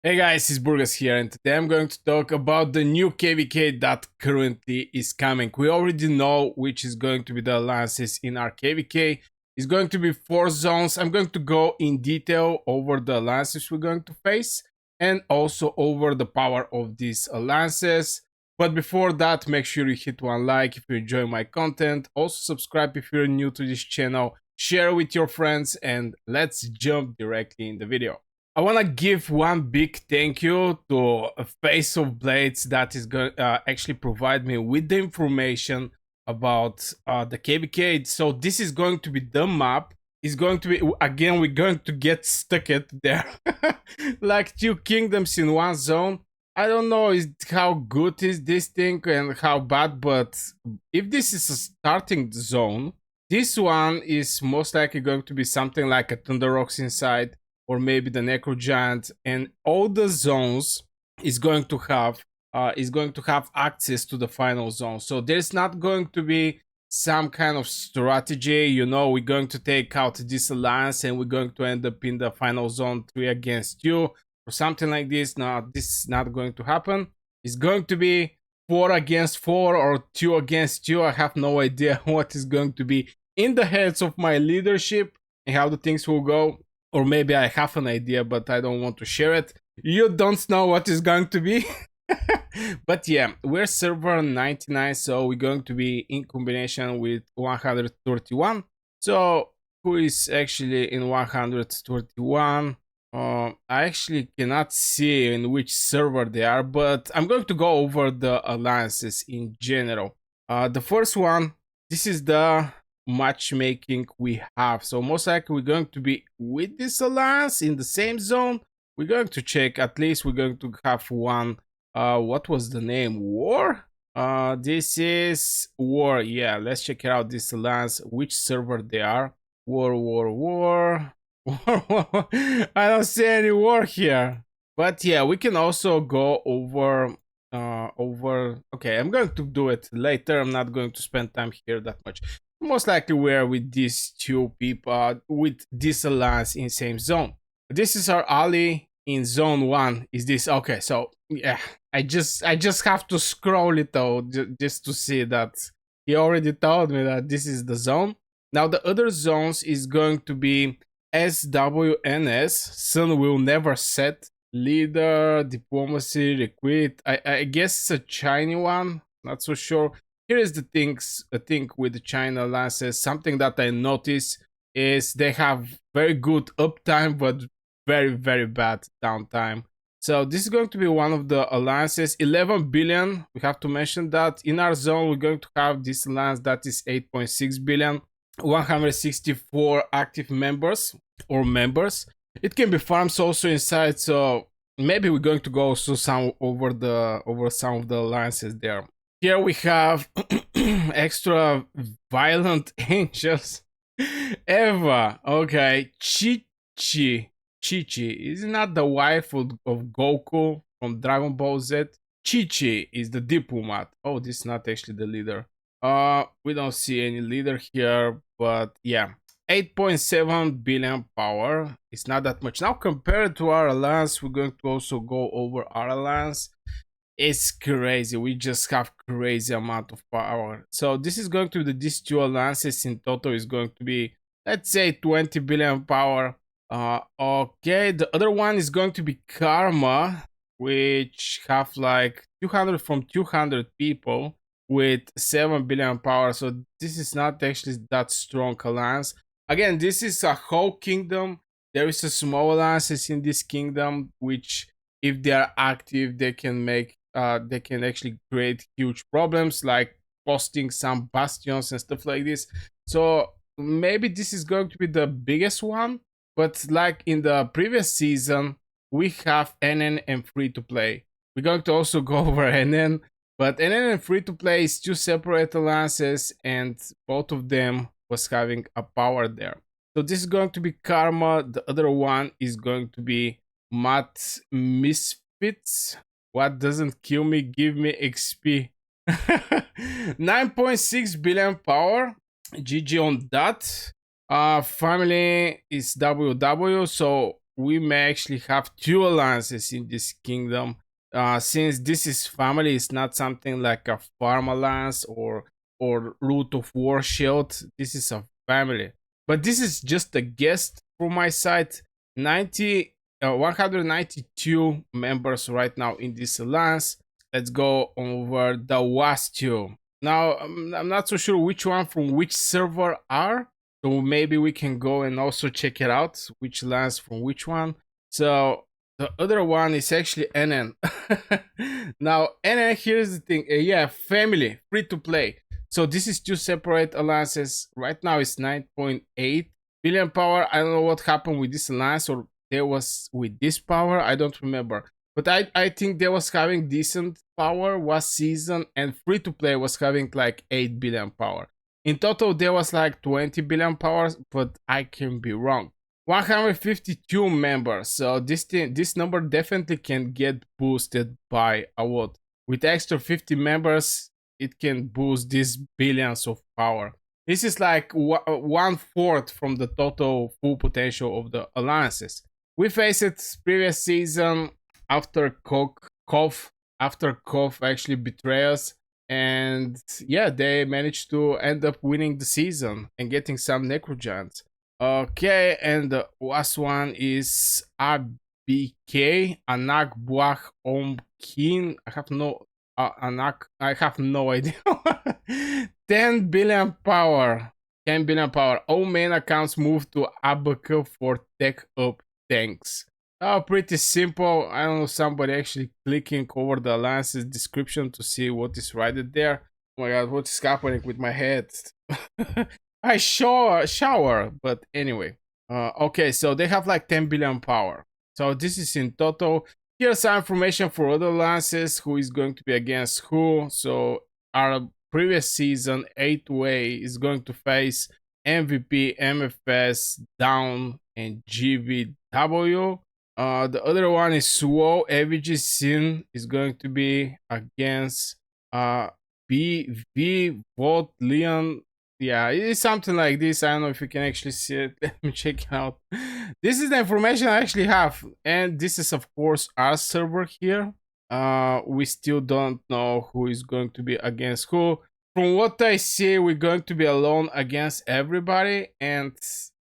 Hey guys, it's Burgers here, and today I'm going to talk about the new KvK that currently is coming. We already know which is going to be the alliances in our KvK. It's going to be 4 zones. I'm going to go in detail over the alliances we're going to face and also over the power of these alliances. But before that, make sure you hit one like if you enjoy my content. Also subscribe if you're new to this channel. Share with your friends, and let's jump directly in the video. I want to give one big thank you to Face of Blades that is going actually provide me with the information about the KvK. So this is going to be the map. It's going to be, again, we're going to get stuck at there. Like 2 kingdoms in one zone. I don't know how good is this thing and how bad, but if this is a starting zone, this one is most likely going to be something like a Thunder Rocks inside, or maybe the Necro Giant, and all the zones is going to have access to the final zone. So there's not going to be some kind of strategy, you know, we're going to take out this alliance and we're going to end up in the final zone 3 against you or something like this. No, this is not going to happen. It's going to be 4 against 4 or 2 against 2. I have no idea what is going to be in the heads of my leadership and how the things will go. Or maybe I have an idea, but I don't want to share it. You don't know what is going to be. But yeah, we're server 99, so we're going to be in combination with 131. So who is actually in 131? I actually cannot see in which server they are, but I'm going to go over the alliances in general. The first one, this is the matchmaking we have. So most likely we're going to be with this alliance in the same zone. We're going to check, at least we're going to have one. What was the name? War? This is War. Yeah, let's check it out, this alliance, which server they are. War. I don't see any war here. But yeah, we can also go over okay, I'm going to do it later. I'm not going to spend time here that much. Most likely we're with these 2 people with this alliance in same zone. This is our ally in zone 1. Is this okay? So yeah, I just have to scroll it out just to see that he already told me that this is the zone. Now the other zones is going to be SWNS, Sun Will Never Set, Leader, Diplomacy, Recruit. I guess it's a Chinese one, not so sure. Here is the thing with the China alliances. Something that I notice is they have very good uptime, but very, very bad downtime. So this is going to be one of the alliances. 11 billion, we have to mention that. In our zone, we're going to have this alliance that is 8.6 billion. 164 active members or members. It can be farms also inside, so maybe we're going to go also over some of the alliances there. Here we have extra violent angels. Eva, okay. Chi-Chi. Is not the wife of Goku from Dragon Ball Z. Chi-Chi is the diplomat. Oh, this is not actually the leader. We don't see any leader here, but yeah. 8.7 billion power. It's not that much. Now compared to our alliance, we're going to also go over our alliance. It's crazy. We just have crazy amount of power. So this is going to be these 2 alliances in total is going to be, let's say, 20 billion power. Okay, the other one is going to be Karma, which have like 200 from 200 people with 7 billion power. So this is not actually that strong alliance. Again, this is a whole kingdom. There is a small alliances in this kingdom, which if they are active, they can make they can actually create huge problems, like posting some bastions and stuff like this. So maybe this is going to be the biggest one. But like in the previous season, we have NN and free to play. We're going to also go over NN, but NN and free to play is 2 separate alliances, and both of them was having a power there. So this is going to be Karma. The other one is going to be Mat Misfits. What doesn't kill me, give me XP. 9.6 billion power. GG on that. Family is WW, so we may actually have two alliances in this kingdom. Since this is family, it's not something like a farm alliance or root of war shield. This is a family. But this is just a guess from my side. 192 members right now in this alliance. Let's go over the Wastio. Now, I'm not so sure which one from which server are. So maybe we can go and also check it out, which lands from which one. So the other one is actually NN. Now, NN, here's the thing. Yeah, family, free to play. So this is two separate alliances. Right now it's 9.8 billion power. I don't know what happened with this alliance, or there was with this power. I don't remember. But I think they was having decent power was season, and free to play was having like 8 billion power. In total, there was like 20 billion powers, but I can be wrong. 152 members, so this number definitely can get boosted by a lot. With extra 50 members, it can boost these billions of power. This is like 1/4 from the total full potential of the alliances. We faced it previous season after KvK actually betrayed us, and yeah, they managed to end up winning the season and getting some necrogiants. Okay, and the last one is ABK Anak Buah Omkin. I have no idea. 10 billion power. 10 billion power. All main accounts move to ABK for tech up tanks. Oh, pretty simple. I don't know, somebody actually clicking over the alliance's description to see what is right there. Oh my god, what is happening with my head? I shower, but anyway. Okay, so they have like 10 billion power. So this is in total. Here's some information for other alliances, who is going to be against who. So our previous season, 8-way, is going to face MVP, MFS, Down, and GVW. The other one is Suo. AVG Sin is going to be against BV Vote Leon. Yeah, it's something like this. I don't know if you can actually see it. Let me check it out. This is the information I actually have, and this is of course our server here. We still don't know who is going to be against who. From what I see, we're going to be alone against everybody, and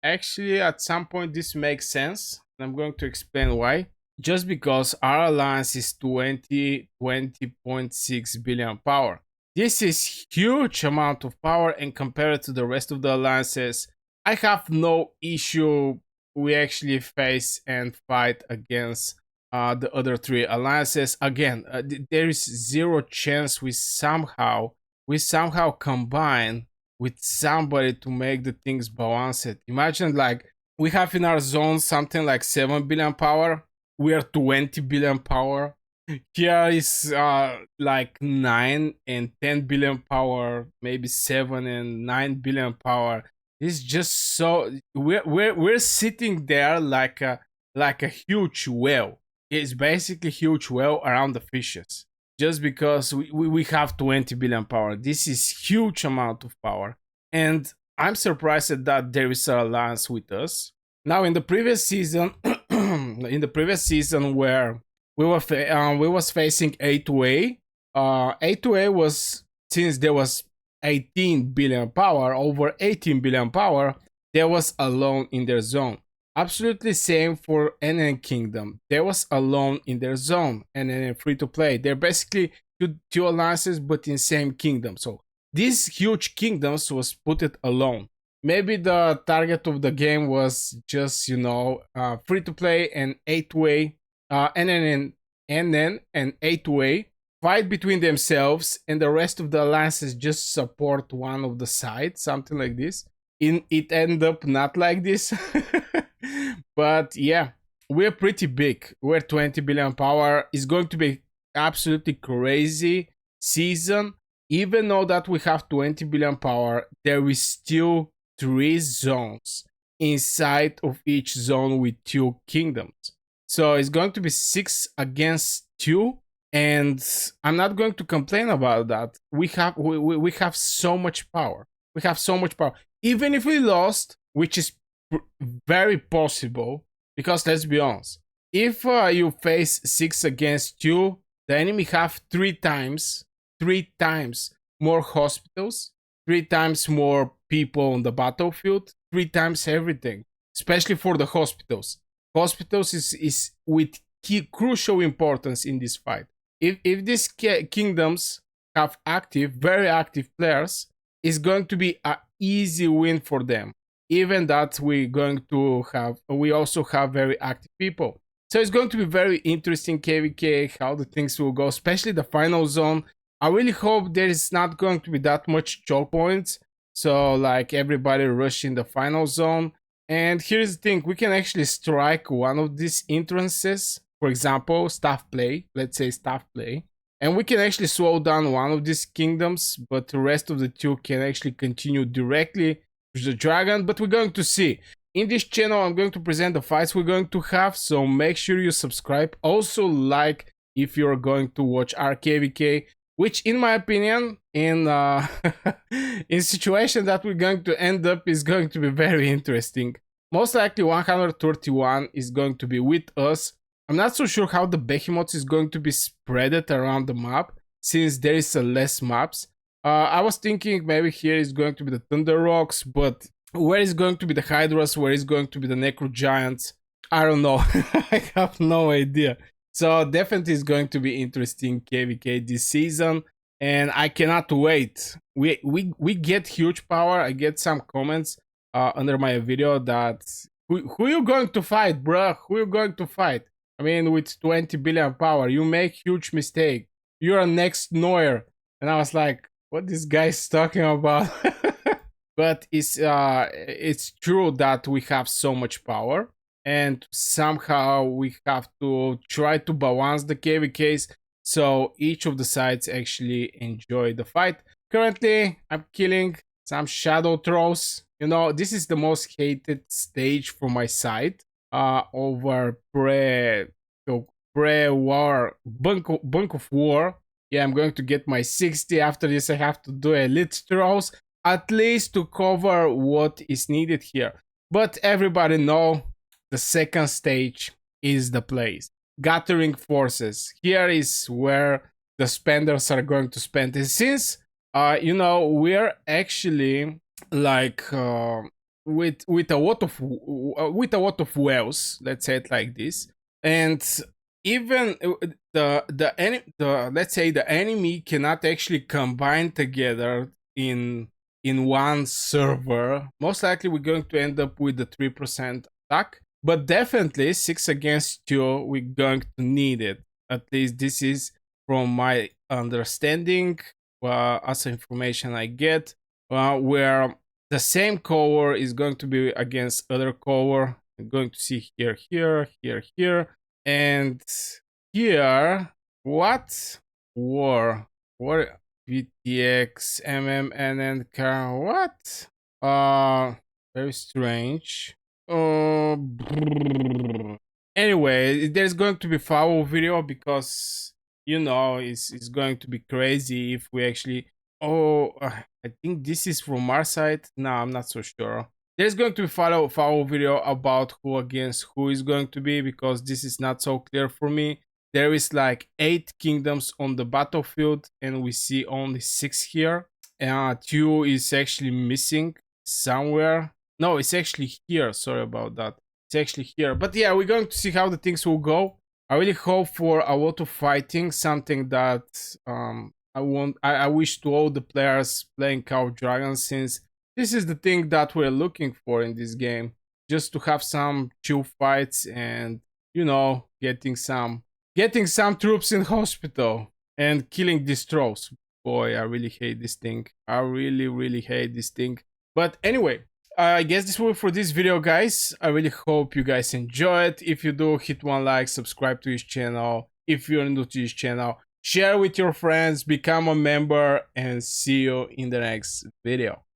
actually at some point this makes sense. I'm going to explain why. Just because our alliance is 20.6 billion power. This is huge amount of power, and compared to the rest of the alliances, I have no issue. We actually face and fight against the other three alliances. Again, there is zero chance we somehow combine with somebody to make the things balanced. Imagine like we have in our zone something like 7 billion power. We are 20 billion power. Here is like 9 and 10 billion power, maybe 7 and 9 billion power. It's just so we're sitting there like a huge whale. It's basically huge whale around the fishes. Just because we have 20 billion power. This is huge amount of power. And I'm surprised that there is an alliance with us. Now in the previous season, where we was facing 8-way. 8-way was, since there was 18 billion power, over 18 billion power, there was alone in their zone. Absolutely same for NN Kingdom. There was alone in their zone, and then free to play. They're basically two alliances, but in same kingdom. So these huge kingdoms was put it alone. Maybe the target of the game was just free to play and 8-way, NN and 8-way fight between themselves, and the rest of the alliances just support one of the sides, something like this. It end up not like this. But yeah, we're pretty big. We're 20 billion power. It's going to be absolutely crazy season. Even though that we have 20 billion power, there is still 3 zones inside of each zone with 2 kingdoms. So it's going to be 6 against 2, and I'm not going to complain about that. We have so much power. We have so much power. Even if we lost, which is very possible, Because let's be honest, if you face 6 against 2, the enemy have 3 times more hospitals, 3 times more people on the battlefield, 3 times everything, especially for the hospitals. Hospitals is with crucial importance in this fight. If these kingdoms have active, very active players, it's going to be an easy win for them. Even that we also have very active people. So it's going to be very interesting KvK how the things will go, especially the final zone. I really hope there is not going to be that much choke points. So like everybody rushing the final zone. And here's the thing, we can actually strike one of these entrances. For example, staff play. Let's say staff play. And we can actually slow down one of these kingdoms, but the rest of the two can actually continue directly to the dragon. But we're going to see. In this channel, I'm going to present the fights we're going to have, so make sure you subscribe. Also like if you're going to watch our KvK, which in my opinion, in in situation that we're going to end up is going to be very interesting. Most likely 131 is going to be with us. I'm not so sure how the Behemoths is going to be spreaded around the map, since there is less maps. I was thinking maybe here is going to be the Thunder Rocks, but where is going to be the Hydras, where is going to be the Necro Giants, I don't know. I have no idea. So definitely is going to be interesting KvK this season, and I cannot wait. We get huge power. I get some comments under my video that who you going to fight, bruh? Who you going to fight? I mean, with 20 billion power, you make huge mistake. You're a next Neuer. And I was like, what this guy's talking about? But it's true that we have so much power, and somehow we have to try to balance the KvKs so each of the sides actually enjoy the fight. Currently, I'm killing some shadow throws. You know, this is the most hated stage for my side. Over pre-war bunk of war. Yeah, I'm going to get my 60. After this, I have to do elite throws, at least to cover what is needed here. But everybody know the second stage is the place. Gathering forces. Here is where the spenders are going to spend. And since you know, we're actually like with a lot of wells, let's say it like this, and even the let's say the enemy cannot actually combine together in one server. Most likely we're going to end up with the 3% attack, but definitely 6 against 2 we're going to need it. At least this is from my understanding, as information I get, where the same core is going to be against other core. I'm going to see here, and here. What war? What VTX MMNNK? What? Very strange. Anyway, there's going to be foul video because you know it's going to be crazy if we actually. I think this is from our side. No, I'm not so sure. There's going to be foul video about who against who is going to be, because this is not so clear for me. There is like 8 kingdoms on the battlefield, and we see only 6 here. 2 is actually missing somewhere. No, it's actually here. Sorry about that. It's actually here. But yeah, we're going to see how the things will go. I really hope for a lot of fighting, something that I wish to all the players playing Call of Dragons, since this is the thing that we're looking for in this game. Just to have some chill fights and, you know, getting some troops in hospital and killing these trolls. Boy, I really hate this thing. I really hate this thing. But anyway, I guess this will be for this video, guys. I really hope you guys enjoy it. If you do, hit one like, subscribe to his channel. If you're new to his channel, share with your friends, become a member, and see you in the next video.